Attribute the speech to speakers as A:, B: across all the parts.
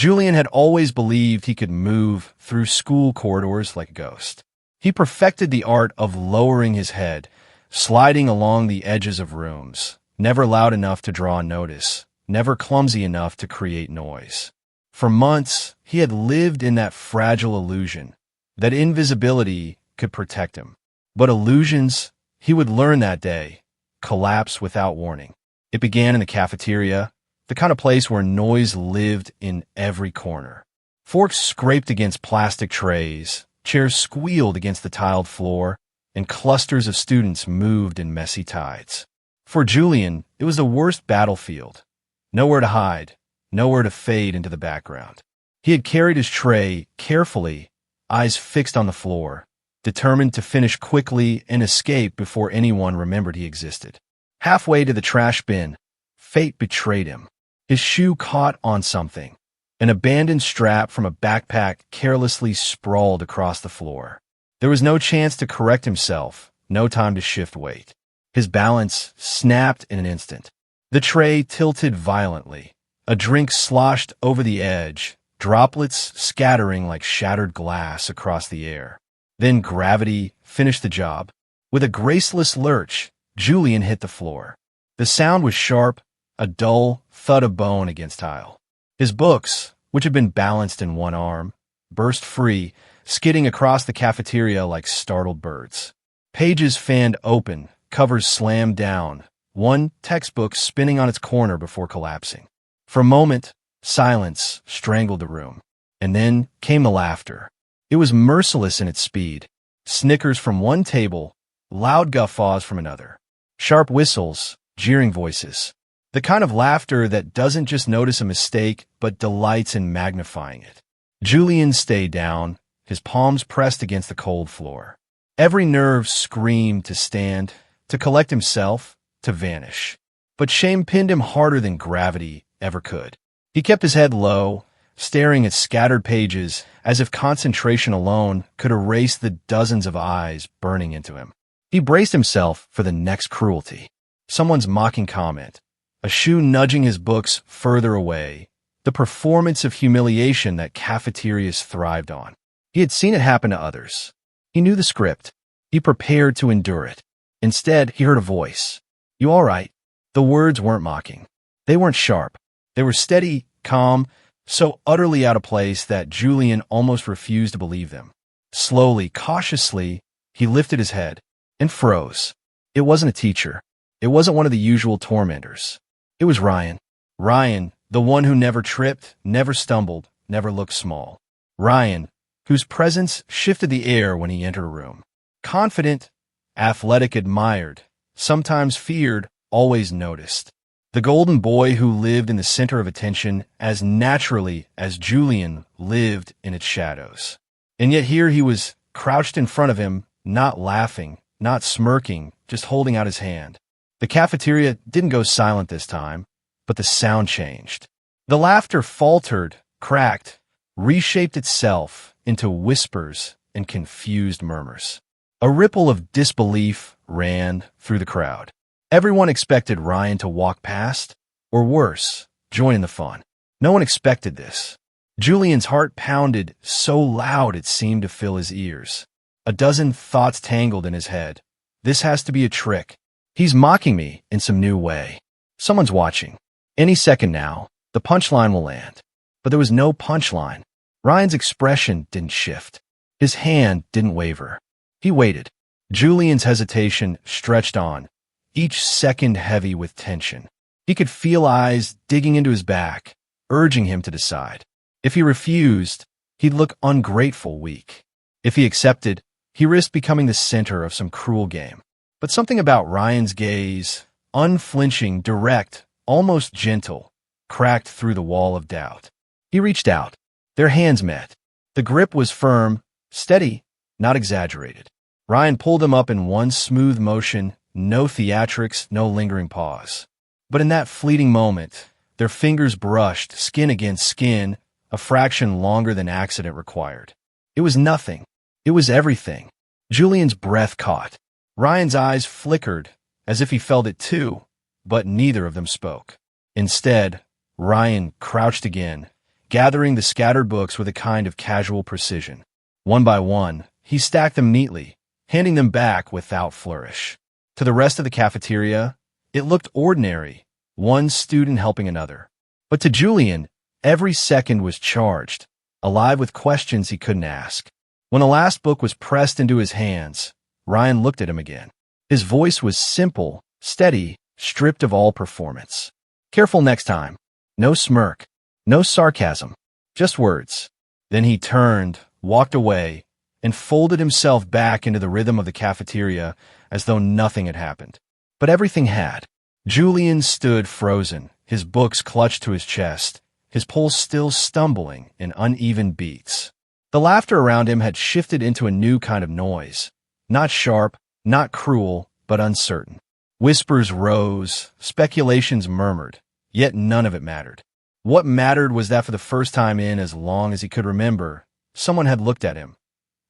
A: Julian had always believed he could move through school corridors like a ghost. He perfected the art of lowering his head, sliding along the edges of rooms, never loud enough to draw notice, never clumsy enough to create noise. For months, he had lived in that fragile illusion that invisibility could protect him. But illusions, he would learn that day, collapse without warning. It began in the cafeteria, the kind of place where noise lived in every corner. Forks scraped against plastic trays, chairs squealed against the tiled floor, and clusters of students moved in messy tides. For Julian, it was the worst battlefield. Nowhere to hide, nowhere to fade into the background. He had carried his tray carefully, eyes fixed on the floor, determined to finish quickly and escape before anyone remembered he existed. Halfway to the trash bin, fate betrayed him. His shoe caught on something. An abandoned strap from a backpack carelessly sprawled across the floor. There was no chance to correct himself, no time to shift weight. His balance snapped in an instant. The tray tilted violently. A drink sloshed over the edge, droplets scattering like shattered glass across the air. Then gravity finished the job. With a graceless lurch, Julian hit the floor. The sound was sharp, a dull thud of bone against tile. His books, which had been balanced in one arm, burst free, skidding across the cafeteria like startled birds. Pages fanned open, covers slammed down, one textbook spinning on its corner before collapsing. For a moment, silence strangled the room. And then came the laughter. It was merciless in its speed. Snickers from one table, loud guffaws from another. Sharp whistles, jeering voices. The kind of laughter that doesn't just notice a mistake, but delights in magnifying it. Julian stayed down, his palms pressed against the cold floor. Every nerve screamed to stand, to collect himself, to vanish. But shame pinned him harder than gravity ever could. He kept his head low, staring at scattered pages as if concentration alone could erase the dozens of eyes burning into him. He braced himself for the next cruelty. Someone's mocking comment, a shoe nudging his books further away, the performance of humiliation that cafeterias thrived on. He had seen it happen to others. He knew the script. He prepared to endure it. Instead, he heard a voice. "You all right?" The words weren't mocking. They weren't sharp. They were steady, calm, so utterly out of place that Julian almost refused to believe them. Slowly, cautiously, he lifted his head and froze. It wasn't a teacher. It wasn't one of the usual tormentors. It was Ryan. Ryan, the one who never tripped, never stumbled, never looked small. Ryan, whose presence shifted the air when he entered a room. Confident, athletic, admired, sometimes feared, always noticed. The golden boy who lived in the center of attention as naturally as Julian lived in its shadows. And yet here he was, crouched in front of him, not laughing, not smirking, just holding out his hand. The cafeteria didn't go silent this time, but the sound changed. The laughter faltered, cracked, reshaped itself into whispers and confused murmurs. A ripple of disbelief ran through the crowd. Everyone expected Ryan to walk past, or worse, join in the fun. No one expected this. Julian's heart pounded so loud it seemed to fill his ears. A dozen thoughts tangled in his head. This has to be a trick. He's mocking me in some new way. Someone's watching. Any second now, the punchline will land. But there was no punchline. Ryan's expression didn't shift. His hand didn't waver. He waited. Julian's hesitation stretched on, each second heavy with tension. He could feel eyes digging into his back, urging him to decide. If he refused, he'd look ungrateful, weak. If he accepted, he risked becoming the center of some cruel game. But something about Ryan's gaze, unflinching, direct, almost gentle, cracked through the wall of doubt. He reached out. Their hands met. The grip was firm, steady, not exaggerated. Ryan pulled him up in one smooth motion, no theatrics, no lingering pause. But in that fleeting moment, their fingers brushed, skin against skin, a fraction longer than accident required. It was nothing. It was everything. Julian's breath caught. Ryan's eyes flickered, as if he felt it too, but neither of them spoke. Instead, Ryan crouched again, gathering the scattered books with a kind of casual precision. One by one, he stacked them neatly, handing them back without flourish. To the rest of the cafeteria, it looked ordinary, one student helping another. But to Julian, every second was charged, alive with questions he couldn't ask. When the last book was pressed into his hands, Ryan looked at him again. His voice was simple, steady, stripped of all performance. "Careful next time." No smirk, no sarcasm, just words. Then he turned, walked away, and folded himself back into the rhythm of the cafeteria as though nothing had happened. But everything had. Julian stood frozen, his books clutched to his chest, his pulse still stumbling in uneven beats. The laughter around him had shifted into a new kind of noise. Not sharp, not cruel, but uncertain. Whispers rose, speculations murmured, yet none of it mattered. What mattered was that for the first time in as long as he could remember, someone had looked at him.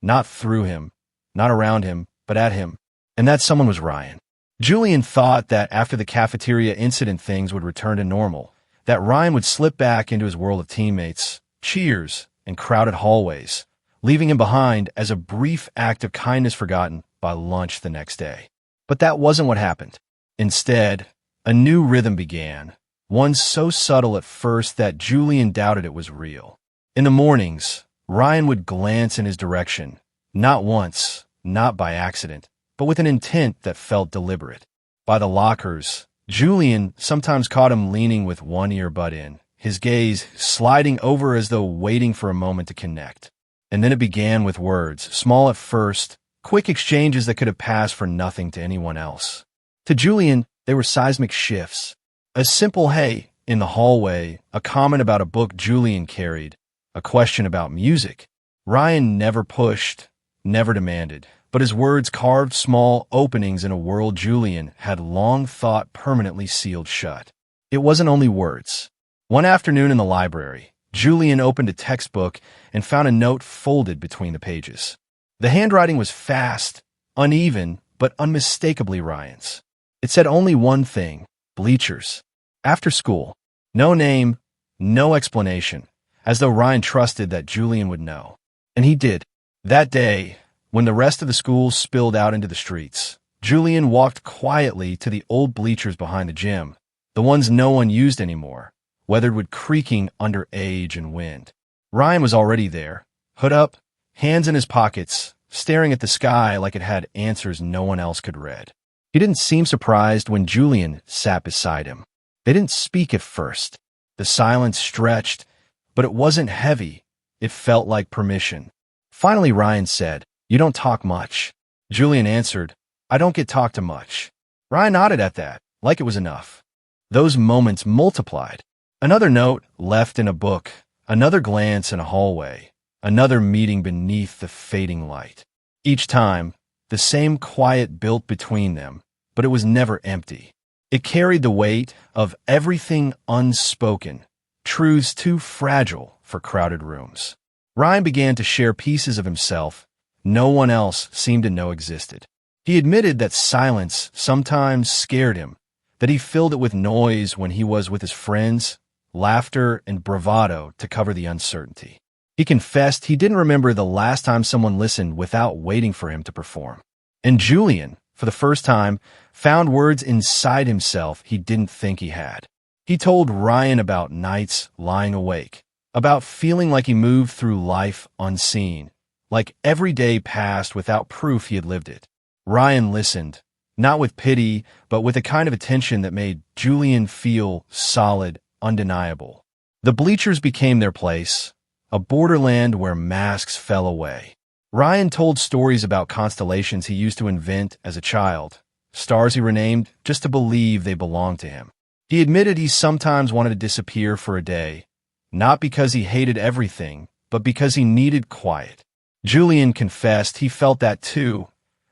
A: Not through him, not around him, but at him. And that someone was Ryan. Julian thought that after the cafeteria incident things would return to normal, that Ryan would slip back into his world of teammates, cheers, and crowded hallways, leaving him behind as a brief act of kindness forgotten by lunch the next day. But that wasn't what happened. Instead, a new rhythm began, one so subtle at first that Julian doubted it was real. In the mornings, Ryan would glance in his direction, not once, not by accident, but with an intent that felt deliberate. By the lockers, Julian sometimes caught him leaning with one earbud in, his gaze sliding over as though waiting for a moment to connect. And then it began with words, small at first, quick exchanges that could have passed for nothing to anyone else. To Julian, they were seismic shifts. A simple "hey" in the hallway, a comment about a book Julian carried, a question about music. Ryan never pushed, never demanded, but his words carved small openings in a world Julian had long thought permanently sealed shut. It wasn't only words. One afternoon in the library, Julian opened a textbook and found a note folded between the pages. The handwriting was fast, uneven, but unmistakably Ryan's. It said only one thing: bleachers. After school. No name, no explanation, as though Ryan trusted that Julian would know. And he did. That day, when the rest of the school spilled out into the streets, Julian walked quietly to the old bleachers behind the gym, the ones no one used anymore, weathered with creaking under age and wind. Ryan was already there, hood up, hands in his pockets, staring at the sky like it had answers no one else could read. He didn't seem surprised when Julian sat beside him. They didn't speak at first. The silence stretched, but it wasn't heavy. It felt like permission. Finally, Ryan said, "You don't talk much." Julian answered, "I don't get talked to much." Ryan nodded at that, like it was enough. Those moments multiplied. Another note left in a book, another glance in a hallway, another meeting beneath the fading light. Each time, the same quiet built between them, but it was never empty. It carried the weight of everything unspoken, truths too fragile for crowded rooms. Ryan began to share pieces of himself no one else seemed to know existed. He admitted that silence sometimes scared him, that he filled it with noise when he was with his friends, laughter and bravado to cover the uncertainty. He confessed he didn't remember the last time someone listened without waiting for him to perform. And Julian, for the first time, found words inside himself he didn't think he had. He told Ryan about nights lying awake, about feeling like he moved through life unseen, like every day passed without proof he had lived it. Ryan listened, not with pity, but with a kind of attention that made Julian feel solid, undeniable. The bleachers became their place, a borderland where masks fell away. Ryan told stories about constellations he used to invent as a child, stars he renamed just to believe they belonged to him. He admitted he sometimes wanted to disappear for a day, not because he hated everything, but because he needed quiet. Julian confessed he felt that too,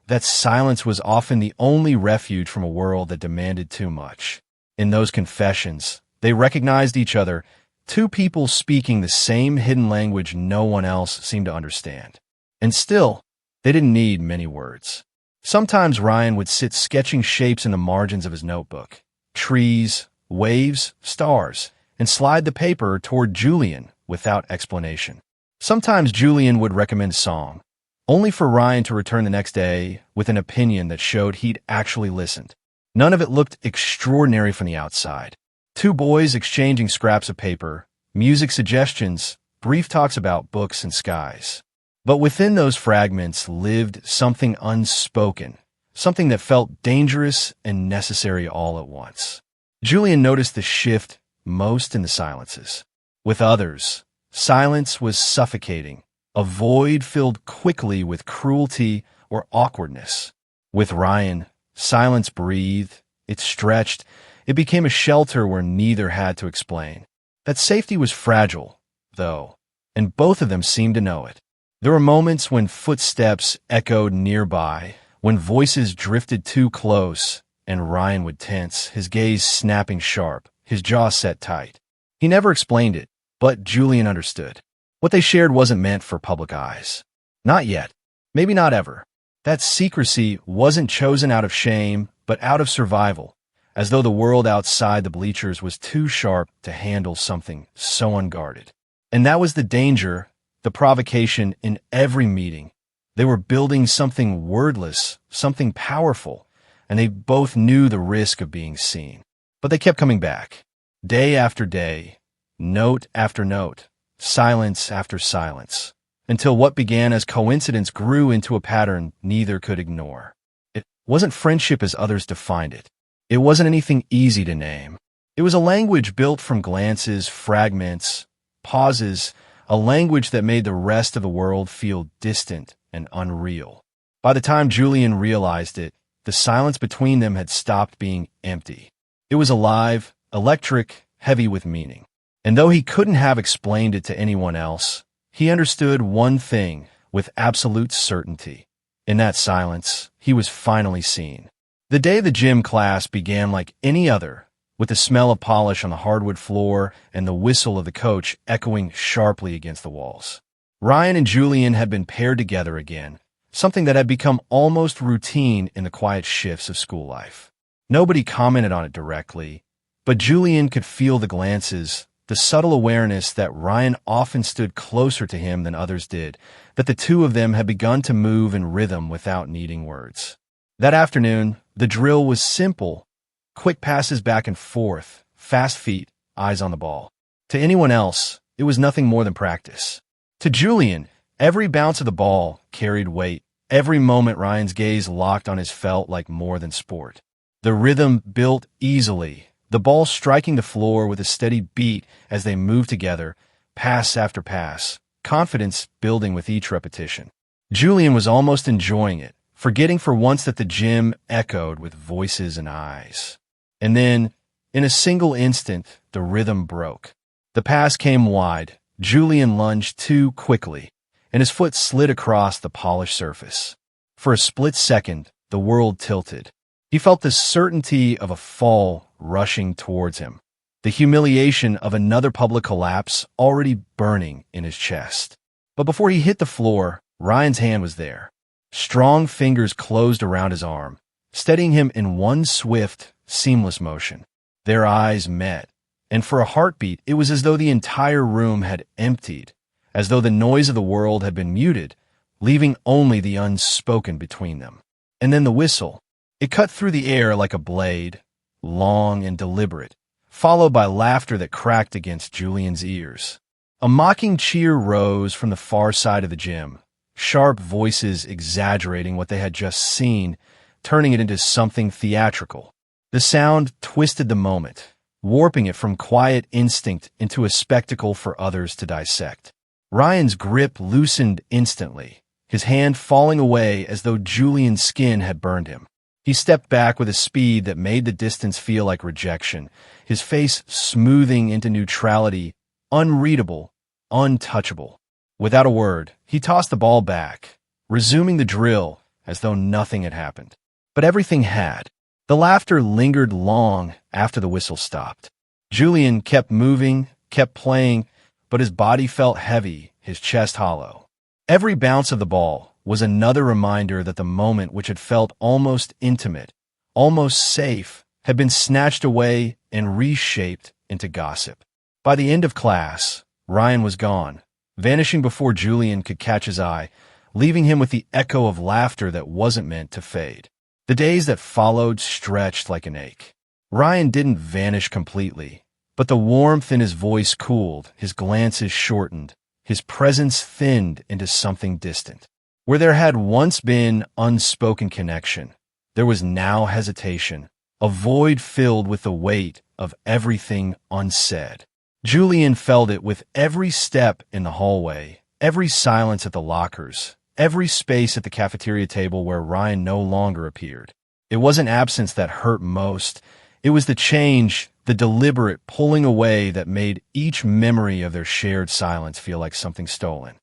A: that silence was often the only refuge from a world that demanded too much. In those confessions, they recognized each other, two people speaking the same hidden language no one else seemed to understand. And still, they didn't need many words. Sometimes Ryan would sit sketching shapes in the margins of his notebook, trees, waves, stars, and slide the paper toward Julian without explanation. Sometimes Julian would recommend a song, only for Ryan to return the next day with an opinion that showed he'd actually listened. None of it looked extraordinary from the outside. Two boys exchanging scraps of paper, music suggestions, brief talks about books and skies. But within those fragments lived something unspoken, something that felt dangerous and necessary all at once. Julian noticed the shift most in the silences. With others, silence was suffocating, a void filled quickly with cruelty or awkwardness. With Ryan, silence breathed, it stretched, it became a shelter where neither had to explain. That safety was fragile, though, and both of them seemed to know it. There were moments when footsteps echoed nearby, when voices drifted too close, and Ryan would tense, his gaze snapping sharp, his jaw set tight. He never explained it, but Julian understood. What they shared wasn't meant for public eyes. Not yet. Maybe not ever. That secrecy wasn't chosen out of shame, but out of survival, as though the world outside the bleachers was too sharp to handle something so unguarded. And that was the danger, the provocation in every meeting. They were building something wordless, something powerful, and they both knew the risk of being seen. But they kept coming back, day after day, note after note, silence after silence, until what began as coincidence grew into a pattern neither could ignore. It wasn't friendship as others defined it. It wasn't anything easy to name. It was a language built from glances, fragments, pauses, a language that made the rest of the world feel distant and unreal. By the time Julian realized it, the silence between them had stopped being empty. It was alive, electric, heavy with meaning. And though he couldn't have explained it to anyone else, he understood one thing with absolute certainty. In that silence, he was finally seen. The day of the gym class began like any other, with the smell of polish on the hardwood floor and the whistle of the coach echoing sharply against the walls. Ryan and Julian had been paired together again, something that had become almost routine in the quiet shifts of school life. Nobody commented on it directly, but Julian could feel the glances, the subtle awareness that Ryan often stood closer to him than others did, that the two of them had begun to move in rhythm without needing words. That afternoon, the drill was simple, quick passes back and forth, fast feet, eyes on the ball. To anyone else, it was nothing more than practice. To Julian, every bounce of the ball carried weight. Every moment Ryan's gaze locked on his felt like more than sport. The rhythm built easily, the ball striking the floor with a steady beat as they moved together, pass after pass, confidence building with each repetition. Julian was almost enjoying it, forgetting for once that the gym echoed with voices and eyes. And then, in a single instant, the rhythm broke. The pass came wide. Julian lunged too quickly, and his foot slid across the polished surface. For a split second, the world tilted. He felt the certainty of a fall rushing towards him, the humiliation of another public collapse already burning in his chest. But before he hit the floor, Ryan's hand was there. Strong fingers closed around his arm, steadying him in one swift, seamless motion. Their eyes met, and for a heartbeat, it was as though the entire room had emptied, as though the noise of the world had been muted, leaving only the unspoken between them. And then the whistle. It cut through the air like a blade, long and deliberate, followed by laughter that cracked against Julian's ears. A mocking cheer rose from the far side of the gym, sharp voices exaggerating what they had just seen, turning it into something theatrical. The sound twisted the moment, warping it from quiet instinct into a spectacle for others to dissect. Ryan's grip loosened instantly, his hand falling away as though Julian's skin had burned him. He stepped back with a speed that made the distance feel like rejection, his face smoothing into neutrality, unreadable, untouchable. Without a word, he tossed the ball back, resuming the drill as though nothing had happened. But everything had. The laughter lingered long after the whistle stopped. Julian kept moving, kept playing, but his body felt heavy, his chest hollow. Every bounce of the ball was another reminder that the moment which had felt almost intimate, almost safe, had been snatched away and reshaped into gossip. By the end of class, Ryan was gone, vanishing before Julian could catch his eye, leaving him with the echo of laughter that wasn't meant to fade. The days that followed stretched like an ache. Ryan didn't vanish completely, but the warmth in his voice cooled, his glances shortened, his presence thinned into something distant. Where there had once been unspoken connection, there was now hesitation, a void filled with the weight of everything unsaid. Julian felt it with every step in the hallway, every silence at the lockers, every space at the cafeteria table where Ryan no longer appeared. It wasn't absence that hurt most. It was the change, the deliberate pulling away that made each memory of their shared silence feel like something stolen.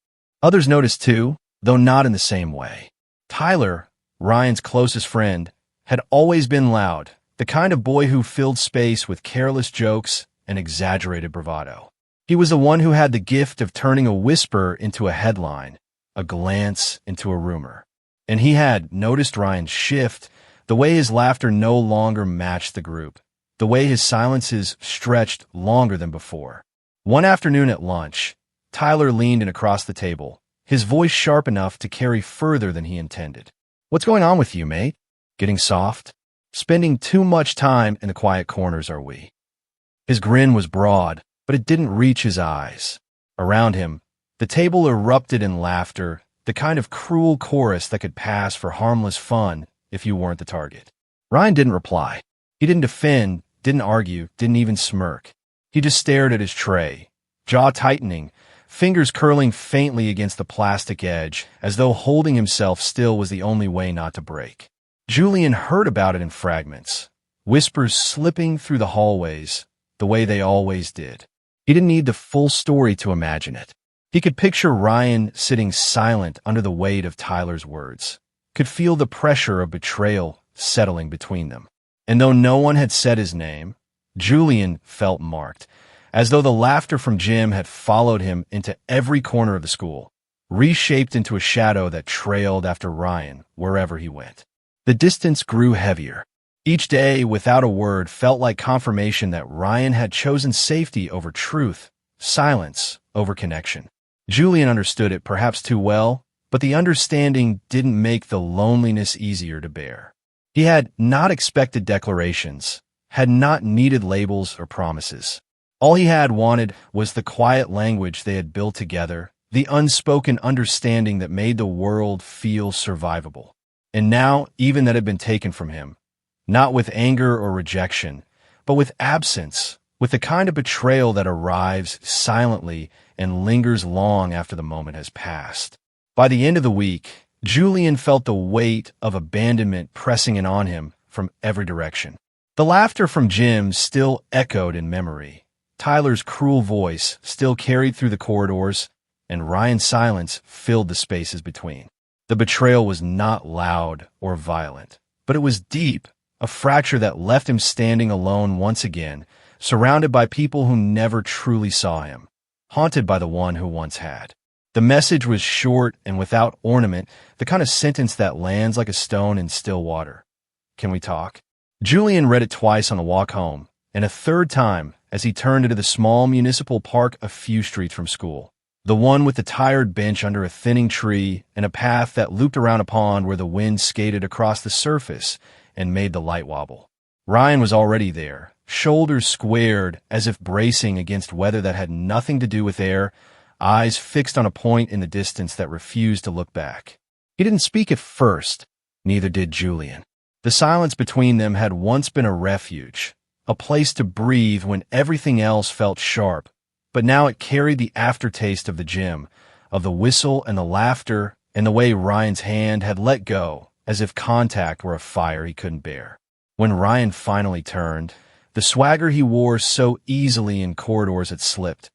A: Others noticed too, though not in the same way. Tyler, Ryan's closest friend, had always been loud, the kind of boy who filled space with careless jokes and exaggerated bravado. He was the one who had the gift of turning a whisper into a headline, a glance into a rumor. And he had noticed Ryan's shift, the way his laughter no longer matched the group, the way his silences stretched longer than before. One afternoon at lunch, Tyler leaned in across the table, his voice sharp enough to carry further than he intended. "What's going on with you, mate? Getting soft? Spending too much time in the quiet corners, are we?" His grin was broad, but it didn't reach his eyes. Around him, the table erupted in laughter, the kind of cruel chorus that could pass for harmless fun if you weren't the target. Ryan didn't reply. He didn't defend, didn't argue, didn't even smirk. He just stared at his tray, jaw tightening, fingers curling faintly against the plastic edge, as though holding himself still was the only way not to break. Julian heard about it in fragments, whispers slipping through the hallways, the way they always did. He didn't need the full story to imagine it. He could picture Ryan sitting silent under the weight of Tyler's words, could feel the pressure of betrayal settling between them. And though no one had said his name, Julian felt marked, as though the laughter from Jim had followed him into every corner of the school, reshaped into a shadow that trailed after Ryan wherever he went. The distance grew heavier. Each day, without a word, felt like confirmation that Ryan had chosen safety over truth, silence over connection. Julian understood it perhaps too well, but the understanding didn't make the loneliness easier to bear. He had not expected declarations, had not needed labels or promises. All he had wanted was the quiet language they had built together, the unspoken understanding that made the world feel survivable. And now, even that had been taken from him, not with anger or rejection, but with absence, with the kind of betrayal that arrives silently and lingers long after the moment has passed. By the end of the week, Julian felt the weight of abandonment pressing in on him from every direction. The laughter from Jim still echoed in memory. Tyler's cruel voice still carried through the corridors, and Ryan's silence filled the spaces between. The betrayal was not loud or violent, but it was deep, a fracture that left him standing alone once again, surrounded by people who never truly saw him, haunted by the one who once had. The message was short and without ornament, the kind of sentence that lands like a stone in still water. "Can we talk?" Julian read it twice on the walk home, and a third time as he turned into the small municipal park a few streets from school. The one with the tired bench under a thinning tree and a path that looped around a pond where the wind skated across the surface and made the light wobble. Ryan was already there, shoulders squared as if bracing against weather that had nothing to do with air, eyes fixed on a point in the distance that refused to look back. He didn't speak at first, neither did Julian. The silence between them had once been a refuge, a place to breathe when everything else felt sharp, but now it carried the aftertaste of the gym, of the whistle and the laughter, and the way Ryan's hand had let go, as if contact were a fire he couldn't bear. When Ryan finally turned, the swagger he wore so easily in corridors had slipped.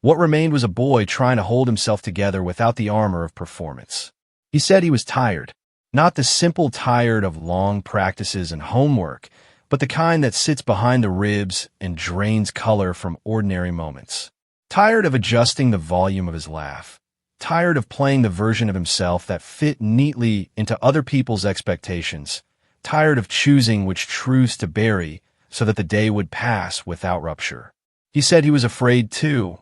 A: What remained was a boy trying to hold himself together without the armor of performance. He said he was tired, not the simple tired of long practices and homework, but the kind that sits behind the ribs and drains color from ordinary moments. Tired of adjusting the volume of his laugh. Tired of playing the version of himself that fit neatly into other people's expectations. Tired of choosing which truths to bury so that the day would pass without rupture. He said he was afraid too.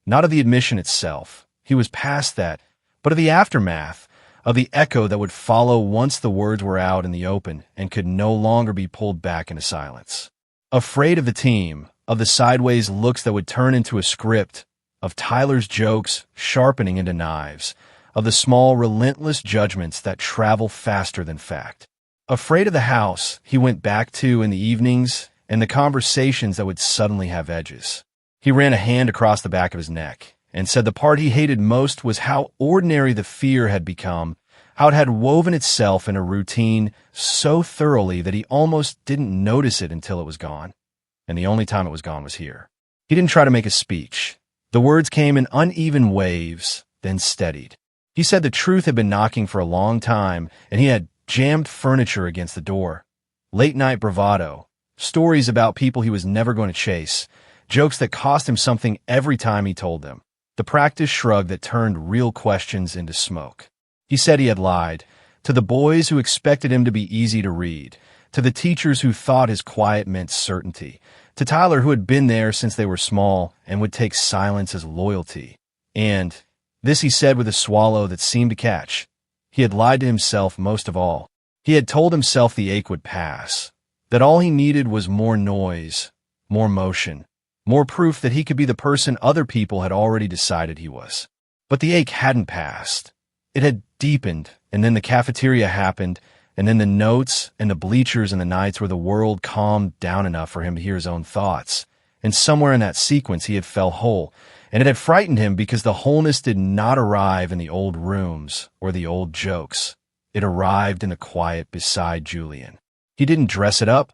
A: Not of the admission itself. He was past that, but of the aftermath, of the echo that would follow once the words were out in the open and could no longer be pulled back into silence. Afraid of the team, of the sideways looks that would turn into a script, of Tyler's jokes sharpening into knives, of the small, relentless judgments that travel faster than fact. Afraid of the house he went back to in the evenings and the conversations that would suddenly have edges. He ran a hand across the back of his neck and said the part he hated most was how ordinary the fear had become, how it had woven itself in a routine so thoroughly that he almost didn't notice it until it was gone. And the only time it was gone was here. He didn't try to make a speech. The words came in uneven waves, then steadied. He said the truth had been knocking for a long time, and he had jammed furniture against the door. Late-night bravado, stories about people he was never going to chase, jokes that cost him something every time he told them. The practiced shrug that turned real questions into smoke. He said he had lied, to the boys who expected him to be easy to read, to the teachers who thought his quiet meant certainty, to Tyler who had been there since they were small and would take silence as loyalty. And this he said with a swallow that seemed to catch. He had lied to himself most of all. He had told himself the ache would pass, that all he needed was more noise, more motion, more proof that he could be the person other people had already decided he was. But the ache hadn't passed. It had deepened, and then the cafeteria happened, and then the notes and the bleachers and the nights where the world calmed down enough for him to hear his own thoughts. And somewhere in that sequence he had fell whole, and it had frightened him because the wholeness did not arrive in the old rooms or the old jokes. It arrived in the quiet beside Julian. He didn't dress it up.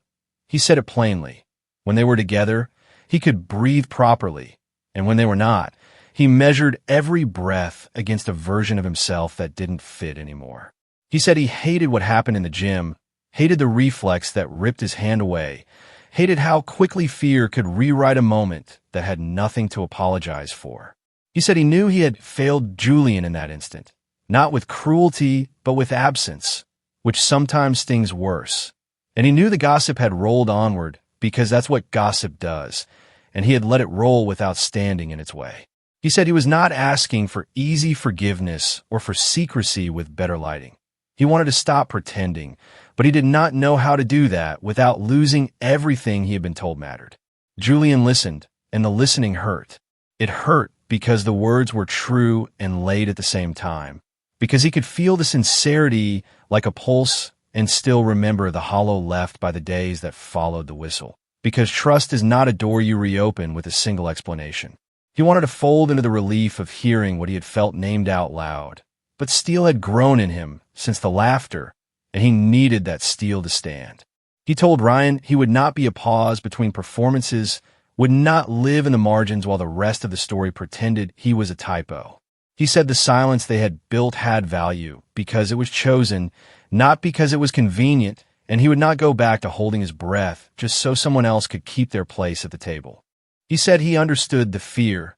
A: He said it plainly. When they were together, he could breathe properly, and when they were not, he measured every breath against a version of himself that didn't fit anymore. He said he hated what happened in the gym, hated the reflex that ripped his hand away, hated how quickly fear could rewrite a moment that had nothing to apologize for. He said he knew he had failed Julian in that instant, not with cruelty, but with absence, which sometimes stings worse. And he knew the gossip had rolled onward because that's what gossip does, and he had let it roll without standing in its way. He said he was not asking for easy forgiveness or for secrecy with better lighting. He wanted to stop pretending, but he did not know how to do that without losing everything he had been told mattered. Julian listened, and the listening hurt. It hurt because the words were true and laid at the same time, because he could feel the sincerity like a pulse and still remember the hollow left by the days that followed the whistle, because trust is not a door you reopen with a single explanation. He wanted to fold into the relief of hearing what he had felt named out loud, but steel had grown in him since the laughter, and he needed that steel to stand. He told Ryan he would not be a pause between performances, would not live in the margins while the rest of the story pretended he was a typo. He said the silence they had built had value because it was chosen, not because it was convenient, and he would not go back to holding his breath just so someone else could keep their place at the table. He said he understood the fear,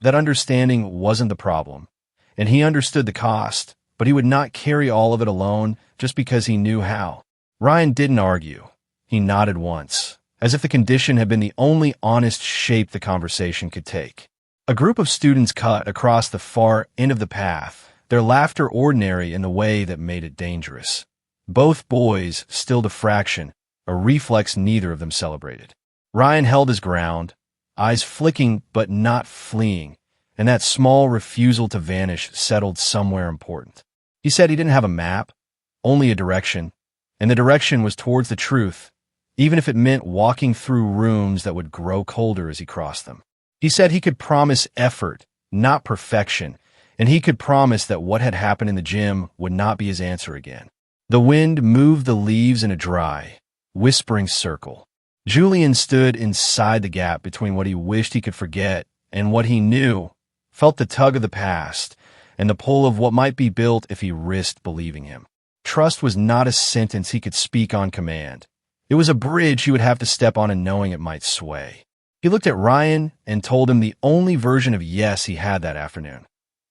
A: that understanding wasn't the problem, and he understood the cost, but he would not carry all of it alone just because he knew how. Ryan didn't argue. He nodded once, as if the condition had been the only honest shape the conversation could take. A group of students cut across the far end of the path, their laughter ordinary in the way that made it dangerous. Both boys stilled a fraction, a reflex neither of them celebrated. Ryan held his ground, eyes flicking but not fleeing, and that small refusal to vanish settled somewhere important. He said he didn't have a map, only a direction, and the direction was towards the truth, even if it meant walking through rooms that would grow colder as he crossed them. He said he could promise effort, not perfection, and he could promise that what had happened in the gym would not be his answer again. The wind moved the leaves in a dry, whispering circle. Julian stood inside the gap between what he wished he could forget and what he knew, felt the tug of the past and the pull of what might be built if he risked believing him. Trust was not a sentence he could speak on command. It was a bridge he would have to step on and knowing it might sway. He looked at Ryan and told him the only version of yes he had that afternoon.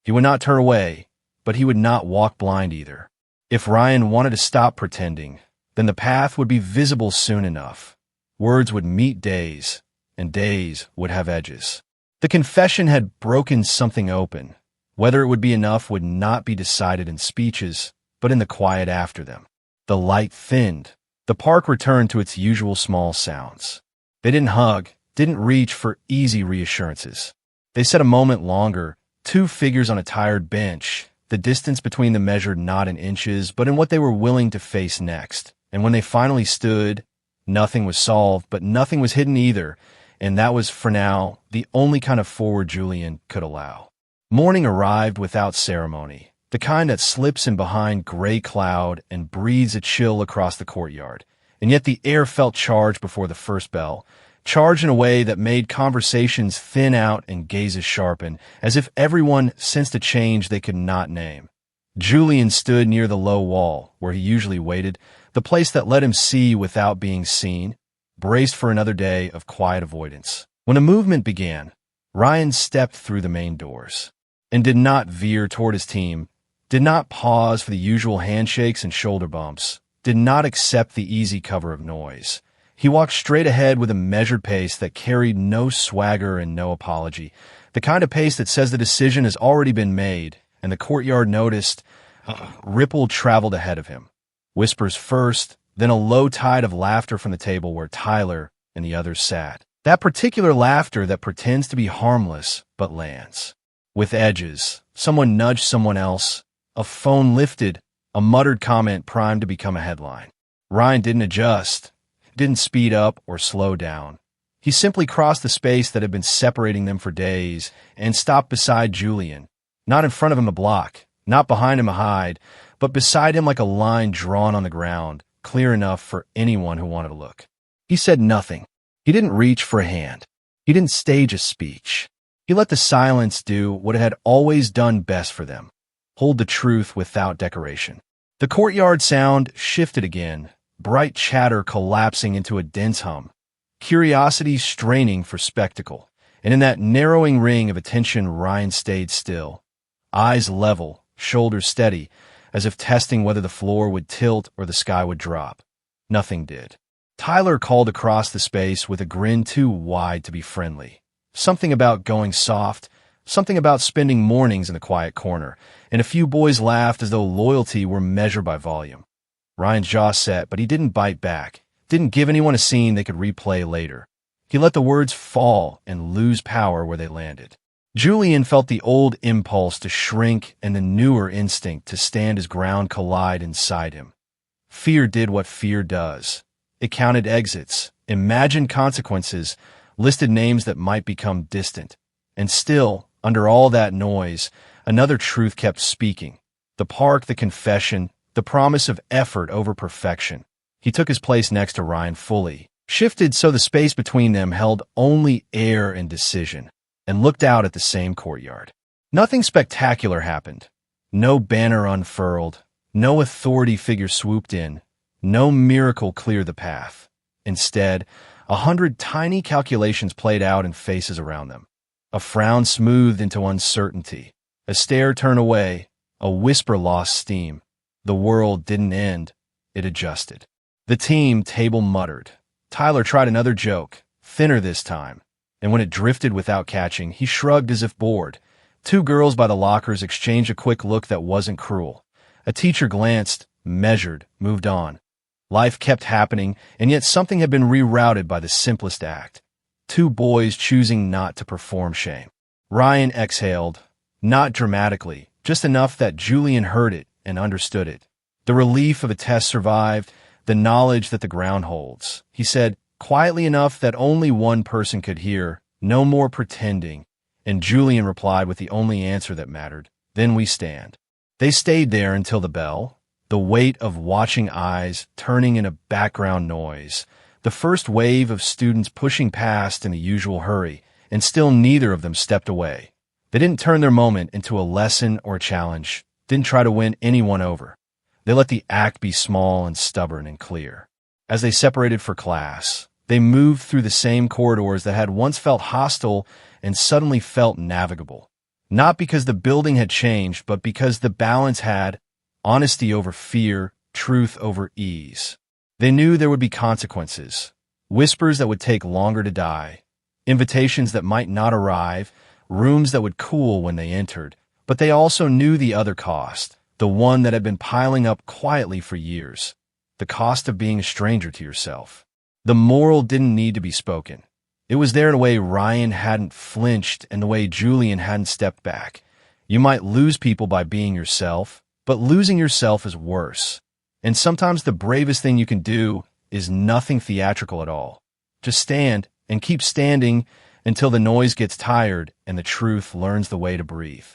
A: He would not turn away, but he would not walk blind either. If Ryan wanted to stop pretending, then the path would be visible soon enough. Words would meet days, and days would have edges. The confession had broken something open. Whether it would be enough would not be decided in speeches, but in the quiet after them. The light thinned. The park returned to its usual small sounds. They didn't hug, didn't reach for easy reassurances. They sat a moment longer, two figures on a tired bench. The distance between them measured not in inches, but in what they were willing to face next. And when they finally stood, nothing was solved, but nothing was hidden either, and that was, for now, the only kind of forward Julian could allow. Morning arrived without ceremony, the kind that slips in behind gray cloud and breathes a chill across the courtyard. And yet the air felt charged before the first bell, charged in a way that made conversations thin out and gazes sharpen, as if everyone sensed a change they could not name. Julian stood near the low wall, where he usually waited, the place that let him see without being seen, braced for another day of quiet avoidance. When a movement began, Ryan stepped through the main doors and did not veer toward his team, did not pause for the usual handshakes and shoulder bumps, did not accept the easy cover of noise. He walked straight ahead with a measured pace that carried no swagger and no apology, the kind of pace that says the decision has already been made, and the courtyard noticed. Ripple traveled ahead of him. Whispers first, then a low tide of laughter from the table where Tyler and the others sat. That particular laughter that pretends to be harmless but lands. With edges, someone nudged someone else, a phone lifted, a muttered comment primed to become a headline. Ryan didn't adjust, didn't speed up or slow down. He simply crossed the space that had been separating them for days and stopped beside Julian, not in front of him a block, not behind him a hide, but beside him like a line drawn on the ground, clear enough for anyone who wanted to look. He said nothing. He didn't reach for a hand. He didn't stage a speech. He let the silence do what it had always done best for them, hold the truth without decoration. The courtyard sound shifted again, bright chatter collapsing into a dense hum, curiosity straining for spectacle, and in that narrowing ring of attention Ryan stayed still, eyes level, shoulders steady, as if testing whether the floor would tilt or the sky would drop. Nothing did. Tyler called across the space with a grin too wide to be friendly. Something about going soft, something about spending mornings in the quiet corner, and a few boys laughed as though loyalty were measured by volume. Ryan's jaw set, but he didn't bite back, didn't give anyone a scene they could replay later. He let the words fall and lose power where they landed. Julian felt the old impulse to shrink and the newer instinct to stand his ground collide inside him. Fear did what fear does. It counted exits, imagined consequences, listed names that might become distant. And still, under all that noise, another truth kept speaking. The park, the confession, the promise of effort over perfection. He took his place next to Ryan fully, shifted so the space between them held only air and decision, and looked out at the same courtyard. Nothing spectacular happened. No banner unfurled, no authority figure swooped in, no miracle cleared the path. Instead, 100 tiny calculations played out in faces around them. A frown smoothed into uncertainty, a stare turned away, a whisper lost steam. The world didn't end, it adjusted. The team table muttered. Tyler tried another joke, thinner this time, and when it drifted without catching, he shrugged as if bored. Two girls by the lockers exchanged a quick look that wasn't cruel. A teacher glanced, measured, moved on. Life kept happening, and yet something had been rerouted by the simplest act. Two boys choosing not to perform shame. Ryan exhaled, not dramatically, just enough that Julian heard it and understood it. The relief of a test survived, the knowledge that the ground holds. He said, quietly enough that only one person could hear, no more pretending, and Julian replied with the only answer that mattered, then we stand. They stayed there until the bell, the weight of watching eyes turning into background noise, the first wave of students pushing past in the usual hurry, and still neither of them stepped away. They didn't turn their moment into a lesson or a challenge, didn't try to win anyone over. They let the act be small and stubborn and clear. As they separated for class, they moved through the same corridors that had once felt hostile and suddenly felt navigable. Not because the building had changed, but because the balance had honesty over fear, truth over ease. They knew there would be consequences, whispers that would take longer to die, Invitations that might not arrive, rooms that would cool when they entered, but they also knew the other cost, the one that had been piling up quietly for years, the cost of being a stranger to yourself. The moral didn't need to be spoken. It was there the way Ryan hadn't flinched and the way Julian hadn't stepped back. You might lose people by being yourself, but losing yourself is worse. And sometimes the bravest thing you can do is nothing theatrical at all. Just stand and keep standing until the noise gets tired and the truth learns the way to breathe.